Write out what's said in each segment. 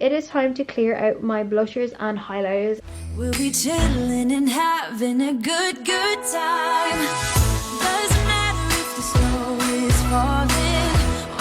It is time to clear out my blushers and highlighters. We'll be chilling and having a good time. Doesn't matter if the snow is falling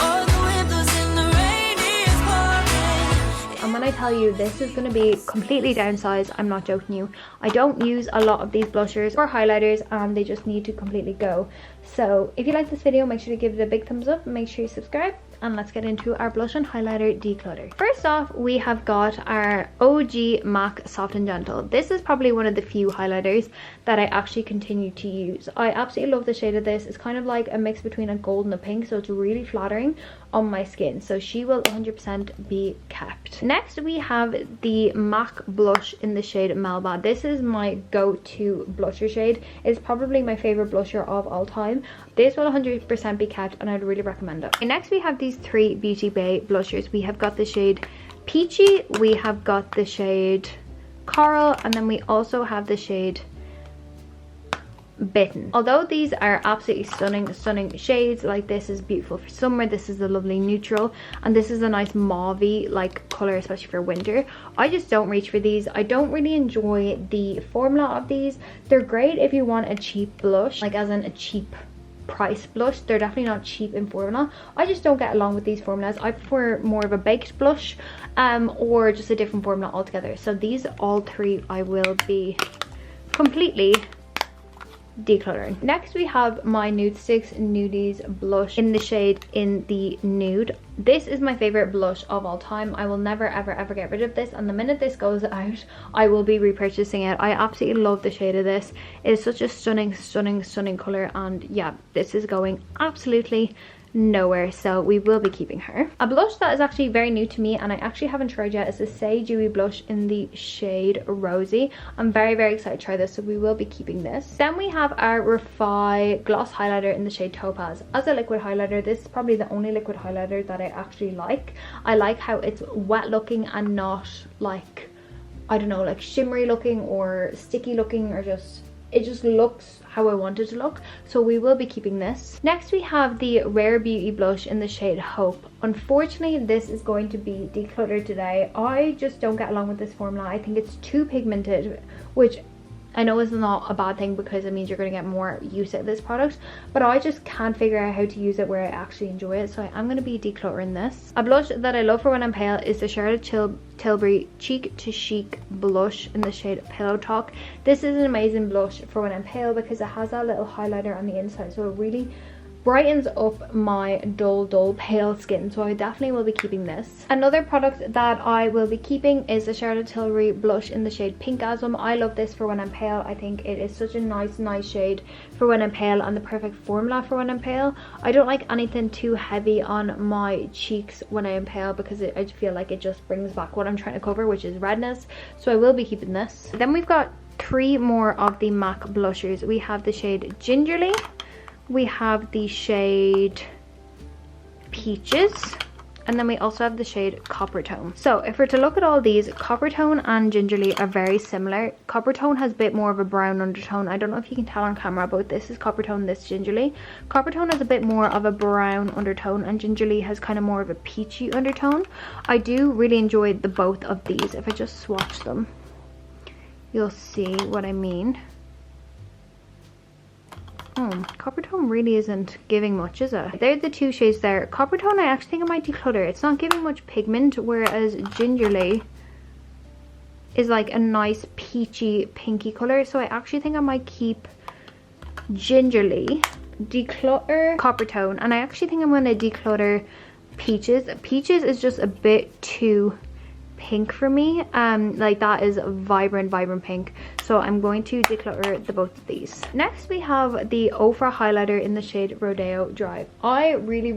or the windows in the rain is pouring. And when I tell you this is going to be completely downsized, I'm not joking you. I don't use a lot of these blushers or highlighters and they just need to completely go. So if you like this video, make sure to give it a big thumbs up, make sure you subscribe, and let's get into our blush and highlighter declutter. First off, we have got our OG MAC Soft and Gentle. This is probably one of the few highlighters that I actually continue to use. I absolutely love the shade of this. It's kind of like a mix between a gold and a pink, so it's really flattering on my skin. So she will 100% be kept. Next, we have the MAC blush in the shade Melba. This is my go-to blusher shade. It's probably my favorite blusher of all time. This will 100% be kept and I'd really recommend it. Next, we have these three Beauty Bay blushers. We have got the shade Peachy, we have got the shade Coral, and then we also have the shade Bitten. Although these are absolutely stunning shades, like this is beautiful for summer, this is a lovely neutral, and this is a nice mauvey like color, especially for winter. I just don't reach for these. I don't really enjoy the formula of these. They're great if you want a cheap blush, like as in a cheap price blush. They're definitely not cheap in formula. I just don't get along with these formulas. I prefer more of a baked blush or just a different formula altogether. So these all three I will be completely decluttering. Next, we have my Nude Sticks Nudies blush in the shade In the Nude. This is my favorite blush of all time. I will never ever get rid of this, and the minute this goes out I will be repurchasing it. I absolutely love the shade of this. It is such a stunning color, and yeah, this is going absolutely nowhere, so we will be keeping her. A blush that is actually very new to me and I actually haven't tried yet is the Say Dewy blush in the shade Rosy. I'm very excited to try this, so we will be keeping this. Then we have our Refi gloss highlighter in the shade Topaz. As a liquid highlighter, this is probably the only liquid highlighter that I actually like. I like how it's wet looking and not like, I don't know, like shimmery looking or sticky looking, or just, it just looks how I want it to look, so we will be keeping this. Next, we have the Rare Beauty blush in the shade Hope. Unfortunately, this is going to be decluttered today. I just don't get along with this formula. I think it's too pigmented, which I know is not a bad thing because it means you're going to get more use out of this product, but I just can't figure out how to use it where I actually enjoy it, so I'm going to be decluttering this. A blush that I love for when I'm pale is the Charlotte Tilbury Cheek to Chic blush in the shade Pillow Talk. This is an amazing blush for when I'm pale because it has that little highlighter on the inside, so it really brightens up my dull pale skin, so I definitely will be keeping this. Another product that I will be keeping is the Charlotte Tilbury blush in the shade Pinkasm. I love this for when I'm pale. I think it is such a nice shade for when I'm pale and the perfect formula for when I'm pale. I don't like anything too heavy on my cheeks when I am pale because I feel like it just brings back what I'm trying to cover, which is redness, so I will be keeping this. Then we've got three more of the MAC blushers. We have the shade Gingerly, we have the shade Peaches, and then we also have the shade Copper Tone. So if we're to look at all these, Copper Tone and Gingerly are very similar. Copper Tone has a bit more of a brown undertone. I don't know if you can tell on camera, but this is Copper Tone, this Gingerly. Copper Tone has a bit more of a brown undertone and Gingerly has kind of more of a peachy undertone. I do really enjoy the both of these. If I just swatch them, you'll see what I mean. Copper Tone really isn't giving much, is it? They're the two shades there. Copper Tone I actually think I might declutter. It's not giving much pigment, whereas Gingerly is like a nice peachy pinky color, so I actually think I might keep Gingerly, declutter Copper Tone, and I actually think I'm going to declutter Peaches. Peaches is just a bit too pink for me, like that is vibrant pink, so I'm going to declutter the both of these. Next, we have the Ofra highlighter in the shade Rodeo Drive. I really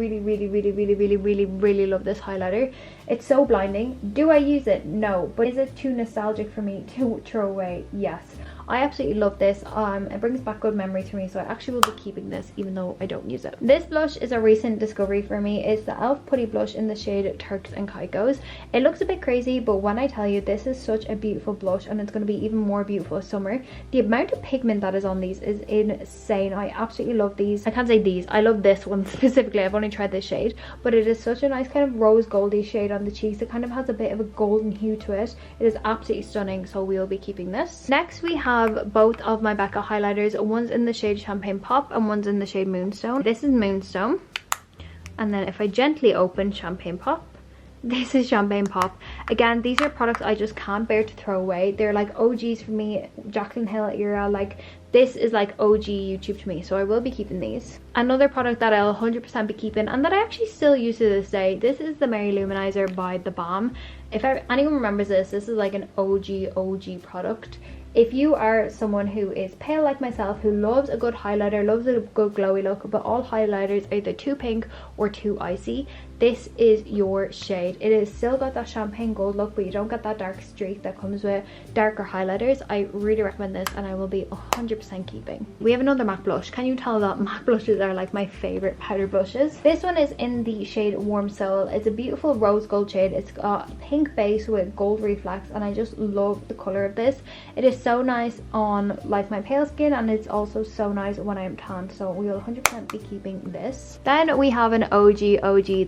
love this highlighter. It's so blinding. Do I use it? No. But is it too nostalgic for me to throw away? Yes. I absolutely love this. It brings back good memories for me, so I actually will be keeping this even though I don't use it. This blush is a recent discovery for me. It's the e.l.f. Putty Blush in the shade Turks and Caicos. It looks a bit crazy, but when I tell you, this is such a beautiful blush, and it's going to be even more beautiful this summer. The amount of pigment that is on these is insane. I absolutely love these. I can't say these, I love this one specifically. I've only tried this shade, but it is such a nice kind of rose goldy shade on the cheeks. It kind of has a bit of a golden hue to it. It is absolutely stunning, so we'll be keeping this. Next we have both of my Becca highlighters. One's in the shade Champagne Pop and one's in the shade Moonstone. This is Moonstone, and then if I gently open Champagne Pop, this is Champagne Pop. Again, these are products I just can't bear to throw away. They're like OGs for me, Jaclyn Hill era. Like, this is like OG YouTube to me, so I will be keeping these. Another product that I'll 100% be keeping, and that I actually still use to this day, this is the Mary Luminizer by The Balm. If anyone remembers this is like an OG product. If you are someone who is pale like myself, who loves a good highlighter, loves a good glowy look, but all highlighters are either too pink or too icy, this is your shade. It is still got that champagne gold look, but you don't get that dark streak that comes with darker highlighters. I really recommend this, and I will be 100% keeping. We have another MAC blush. Can you tell that MAC blushes are like my favorite powder blushes? This one is in the shade Warm Soul. It's a beautiful rose gold shade. It's got a pink base with gold reflex, and I just love the color of this. It is so nice on like my pale skin, and it's also so nice when I am tan, so we will 100% be keeping this. Then we have an OG.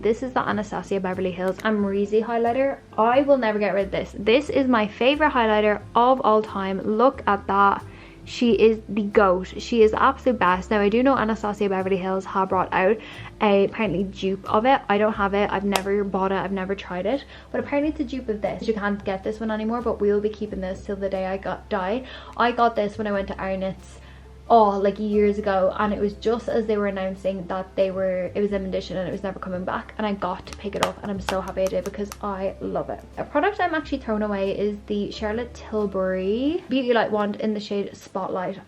This is the Anastasia Beverly Hills Amrezy highlighter. I will never get rid of this. This is my favorite highlighter of all time. Look at that. She is the goat. She is the absolute best. Now, I do know Anastasia Beverly Hills have brought out a apparently dupe of it. I don't have it. I've never bought it. I've never tried it. But apparently it's a dupe of this. You can't get this one anymore, but we'll be keeping this till the day I die. I got this when I went to Arnott's like years ago, and it was just as they were announcing that it was limited edition and it was never coming back, and I got to pick it up, and I'm so happy I did because I love it. A product I'm actually throwing away is the Charlotte Tilbury Beauty Light Wand in the shade Spotlight.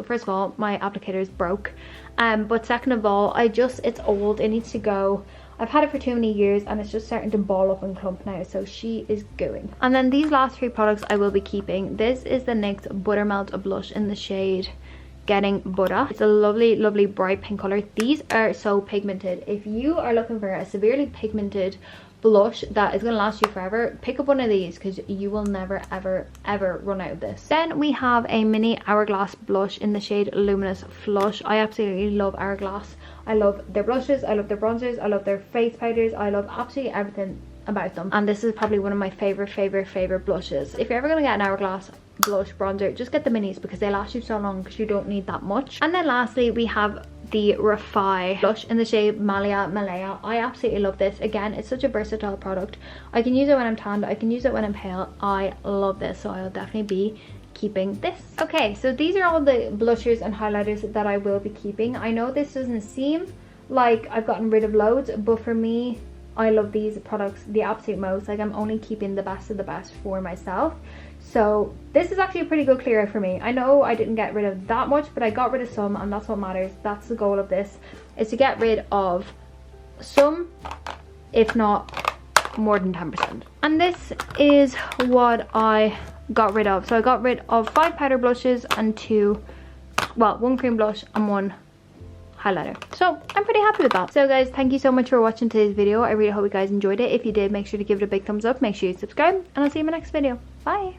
First of all, my applicator is broke, but second of all, it's old, it needs to go. I've had it for too many years, and it's just starting to ball up and clump now, so she is going. And then these last three products I will be keeping. This is the NYX Buttermelt blush in the shade Getting Butter. It's a lovely bright pink color. These are so pigmented. If you are looking for a severely pigmented blush that is going to last you forever, pick up one of these, because you will never ever run out of this. Then we have a mini Hourglass blush in the shade Luminous Flush. I absolutely love Hourglass. I love their blushes, I love their bronzers, I love their face powders, I love absolutely everything about them, and this is probably one of my favorite blushes. If you're ever going to get an Hourglass blush bronzer, just get the minis, because they last you so long, because you don't need that much. And then lastly we have the Refi blush in the shade Malaya. I absolutely love this. Again, it's such a versatile product. I can use it when I'm tanned, I can use it when I'm pale. I love this, so I'll definitely be keeping this. Okay, so these are all the blushers and highlighters that I will be keeping. I know this doesn't seem like I've gotten rid of loads, but for me, I love these products the absolute most. Like, I'm only keeping the best of the best for myself. So this is actually a pretty good clear out for me. I know I didn't get rid of that much, but I got rid of some, and that's what matters. That's the goal of this, is to get rid of some, if not more than 10%. And this is what I got rid of. So I got rid of 5 powder blushes and 1 cream blush and 1 highlighter. So I'm pretty happy with that. So guys, thank you so much for watching today's video. I really hope you guys enjoyed it. If you did, make sure to give it a big thumbs up, make sure you subscribe, and I'll see you in my next video. Bye.